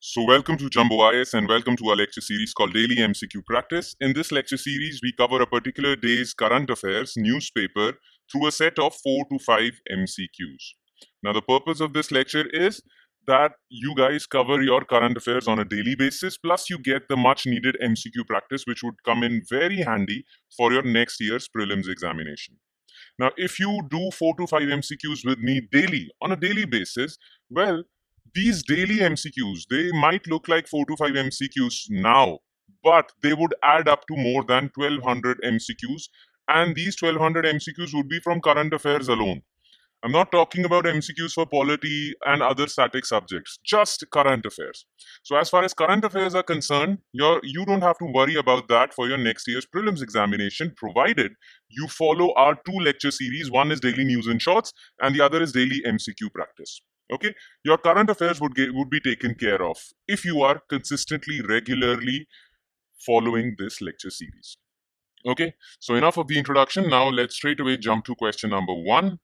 So welcome to Jumbo IS and welcome to our lecture series called Daily MCQ Practice. In this lecture series, we cover a particular day's current affairs newspaper through a set of 4 to 5 MCQs. Now, the purpose of this lecture is that you guys cover your current affairs on a daily basis, plus you get the much needed MCQ practice, which would come in very handy for your next year's prelims examination. Now, if you do 4 to 5 MCQs with me daily, on a daily basis, well, these daily MCQs, they might look like 4 to 5 MCQs now, but they would add up to more than 1200 MCQs. And these 1200 MCQs would be from current affairs alone. I'm not talking about MCQs for polity and other static subjects, just current affairs. So as far as current affairs are concerned, you don't have to worry about that for your next year's prelims examination, provided you follow our two lecture series. One is daily news and shorts, and the other is daily MCQ practice. Okay, your current affairs would be taken care of if you are consistently, regularly following this lecture series. Okay, so enough of the introduction. Now let's straight away jump to question number 1.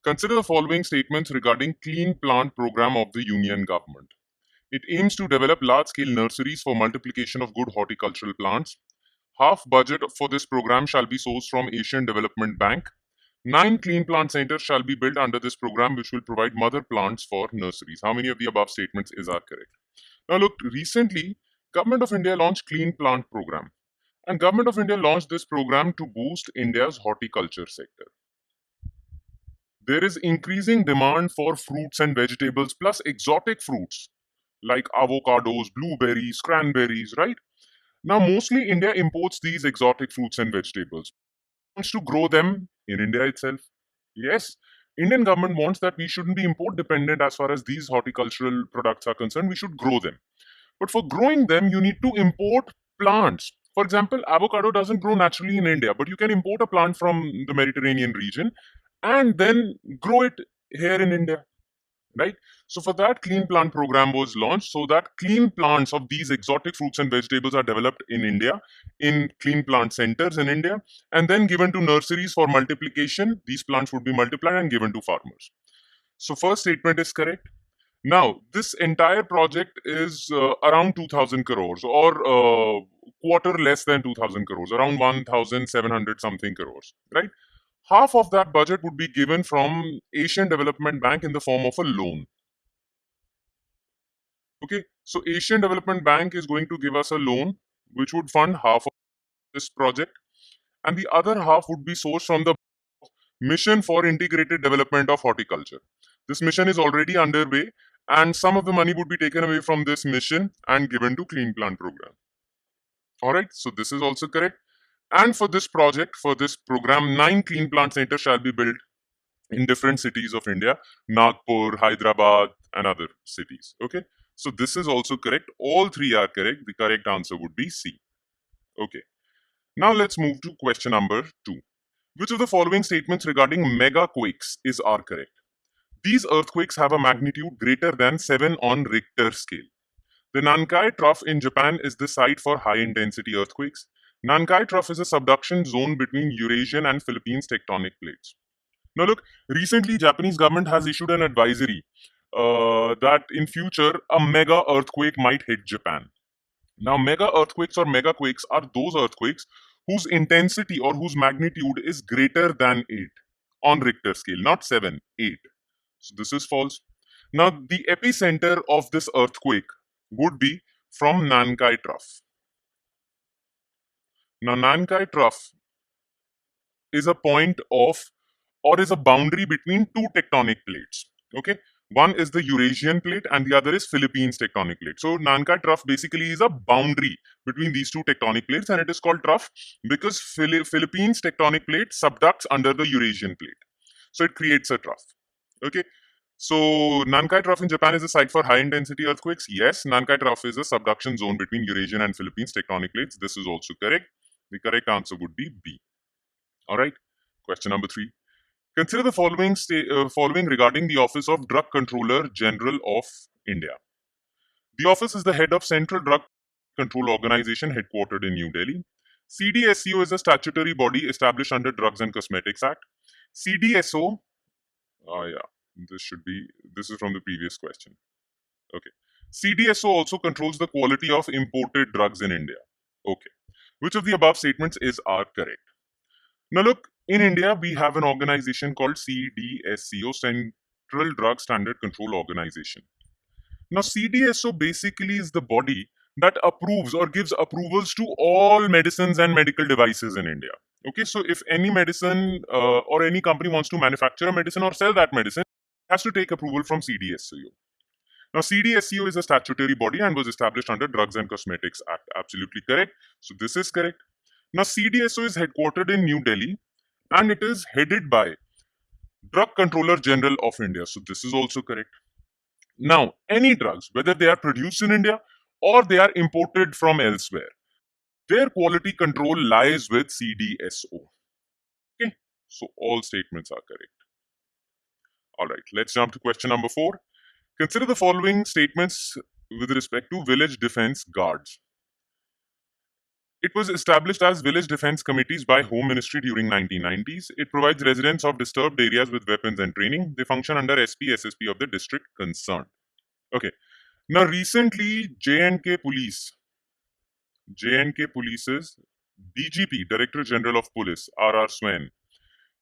Consider the following statements regarding Clean Plant Program of the Union Government. It aims to develop large-scale nurseries for multiplication of good horticultural plants. Half budget for this program shall be sourced from Asian Development Bank. 9 clean plant centers shall be built under this program, which will provide mother plants for nurseries. How many of the above statements are correct? Now look, recently, Government of India launched Clean Plant Program. And Government of India launched this program to boost India's horticulture sector. There is increasing demand for fruits and vegetables plus exotic fruits like avocados, blueberries, cranberries, right? Now, mostly India imports these exotic fruits and vegetables. Wants to grow them in India itself. Yes, Indian government wants that we shouldn't be import dependent as far as these horticultural products are concerned. We should grow them. But for growing them, you need to import plants. For example, avocado doesn't grow naturally in India, but you can import a plant from the Mediterranean region and then grow it here in India, right? So for that, Clean Plant Program was launched so that clean plants of these exotic fruits and vegetables are developed in India, in clean plant centers in India, and then given to nurseries for multiplication. These plants would be multiplied and given to farmers. So first statement is correct. Now, this entire project is around 2,000 crores or quarter less than 2,000 crores, around 1,700 something crores, right? Half of that budget would be given from Asian Development Bank in the form of a loan. Okay, so Asian Development Bank is going to give us a loan which would fund half of this project, and the other half would be sourced from the Mission for Integrated Development of Horticulture. This mission is already underway, and some of the money would be taken away from this mission and given to Clean Plant Program. All right, so this is also correct. And for this project, for this program, 9 clean plant centers shall be built in different cities of India, Nagpur, Hyderabad, and other cities. Okay, so this is also correct. All three are correct. The correct answer would be C. Okay, now let's move to question number 2. Which of the following statements regarding mega quakes are correct? These earthquakes have a magnitude greater than 7 on Richter scale. The Nankai Trough in Japan is the site for high-intensity earthquakes. Nankai Trough is a subduction zone between Eurasian and Philippines tectonic plates. Now look, recently Japanese government has issued an advisory that in future a mega earthquake might hit Japan. Now mega earthquakes or mega quakes are those earthquakes whose intensity or whose magnitude is greater than 8 on Richter scale, not 7, 8. So this is false. Now the epicenter of this earthquake would be from Nankai Trough. Now Nankai Trough is a point of or is a boundary between two tectonic plates. Okay, one is the Eurasian plate and the other is Philippines tectonic plate. So Nankai Trough basically is a boundary between these two tectonic plates, and it is called trough because Philippines tectonic plate subducts under the Eurasian plate, so it creates a trough. Okay, so Nankai Trough in Japan is a site for high intensity earthquakes. Yes, Nankai Trough is a subduction zone between Eurasian and Philippines tectonic plates. This is also correct. The correct answer would be B. All right, question number 3. Consider the following regarding the Office of Drug Controller General of India. The office is the head of Central Drug Control Organization headquartered in New Delhi. CDSCO is a statutory body established under Drugs and Cosmetics Act. CDSO, this is from the previous question. Okay. CDSO also controls the quality of imported drugs in India. Okay. Which of the above statements are correct? Now look, in India, we have an organization called CDSCO, Central Drug Standard Control Organization. Now, CDSO basically is the body that approves or gives approvals to all medicines and medical devices in India. Okay, so if any medicine or any company wants to manufacture a medicine or sell that medicine, it has to take approval from CDSCO. Now, CDSCO is a statutory body and was established under Drugs and Cosmetics Act. Absolutely correct. So this is correct. Now, CDSO is headquartered in New Delhi and it is headed by Drug Controller General of India. So this is also correct. Now, any drugs, whether they are produced in India or they are imported from elsewhere, their quality control lies with CDSO. Okay, so all statements are correct. All right, let's jump to question number 4. Consider the following statements with respect to village defense guards. It was established as village defense committees by Home Ministry during 1990s. It provides residents of disturbed areas with weapons and training. They function under SP, SSP of the district concerned. Okay. Now recently, J&K Police's DGP, Director General of Police, R.R. Swain,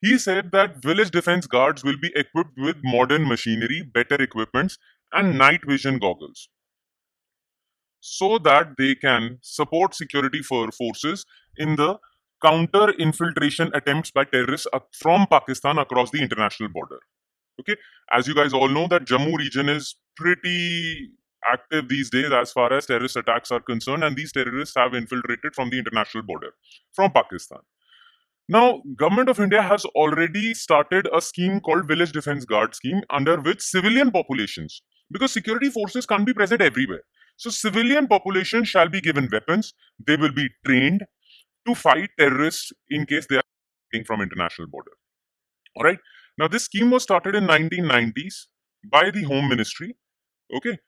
he said that village defense guards will be equipped with modern machinery, better equipments, and night vision goggles, so that they can support security forces in the counter infiltration attempts by terrorists from Pakistan across the international border. Okay, as you guys all know, that Jammu region is pretty active these days as far as terrorist attacks are concerned, and these terrorists have infiltrated from the international border from Pakistan. Now, Government of India has already started a scheme called Village Defense Guard scheme, under which civilian populations, because security forces can't be present everywhere, so civilian population shall be given weapons. They will be trained to fight terrorists in case they are coming from international border. All right. Now, this scheme was started in 1990s by the Home Ministry. Okay,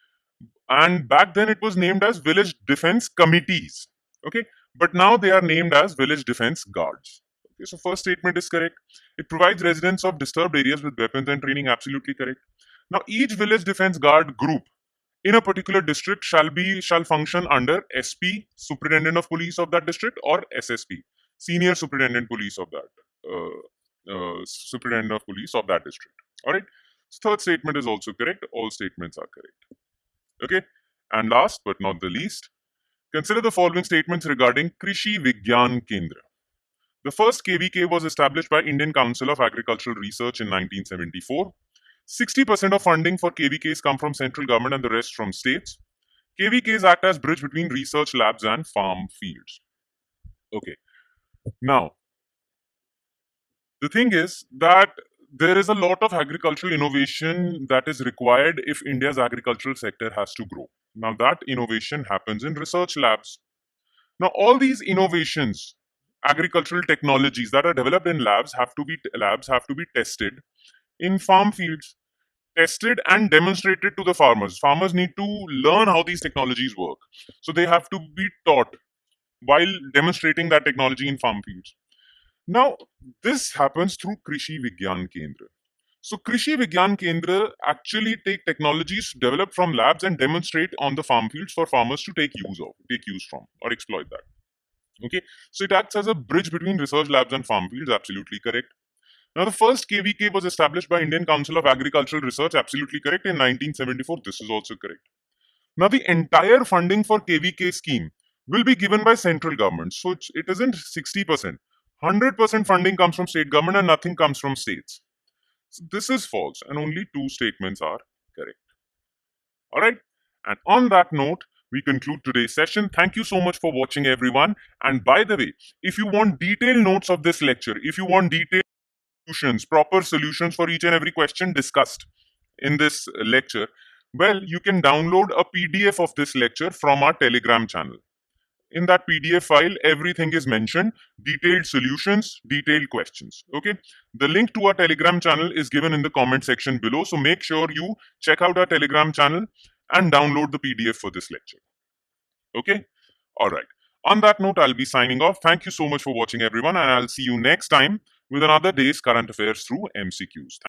and back then it was named as Village Defense Committees. Okay, but now they are named as Village Defense Guards. Okay, so first statement is correct. It provides residents of disturbed areas with weapons and training. Absolutely correct. Now, each Village Defense Guard group in a particular district shall function under SP, Superintendent of Police of that district, or SSP, Senior Superintendent Police of that. Superintendent of Police of that district. All right. Third statement is also correct. All statements are correct. Okay. And last but not the least, consider the following statements regarding Krishi Vigyan Kendra. The first KVK was established by Indian Council of Agricultural Research in 1974. 60% of funding for KVKs come from central government and the rest from states. KVKs act as bridge between research labs and farm fields. Okay. Now, the thing is that there is a lot of agricultural innovation that is required if India's agricultural sector has to grow. Now, that innovation happens in research labs. Now, all these innovations, agricultural technologies that are developed in labs have to be tested in farm fields, tested and demonstrated to the farmers. Farmers need to learn how these technologies work. So they have to be taught while demonstrating that technology in farm fields. Now, this happens through Krishi Vigyan Kendra. So Krishi Vigyan Kendra actually take technologies developed from labs and demonstrate on the farm fields for farmers to take use from, or exploit that. Okay, so it acts as a bridge between research labs and farm fields. Absolutely correct. Now, the first KVK was established by Indian Council of Agricultural Research. Absolutely correct. In 1974. This is also correct. Now, the entire funding for KVK scheme will be given by central government. So it isn't 60%. 100% funding comes from state government and nothing comes from states. So this is false, and only 2 statements are correct. All right. And on that note, we conclude today's session. Thank you so much for watching, everyone. And by the way, if you want detailed notes of this lecture, if you want detailed solutions, proper solutions for each and every question discussed in this lecture, well, you can download a PDF of this lecture from our Telegram channel. In that PDF file, everything is mentioned, detailed solutions, detailed questions. Okay. The link to our Telegram channel is given in the comment section below. So make sure you check out our Telegram channel and download the PDF for this lecture. Okay. All right. On that note, I'll be signing off. Thank you so much for watching, everyone, and I'll see you next time with another day's current affairs through MCQs.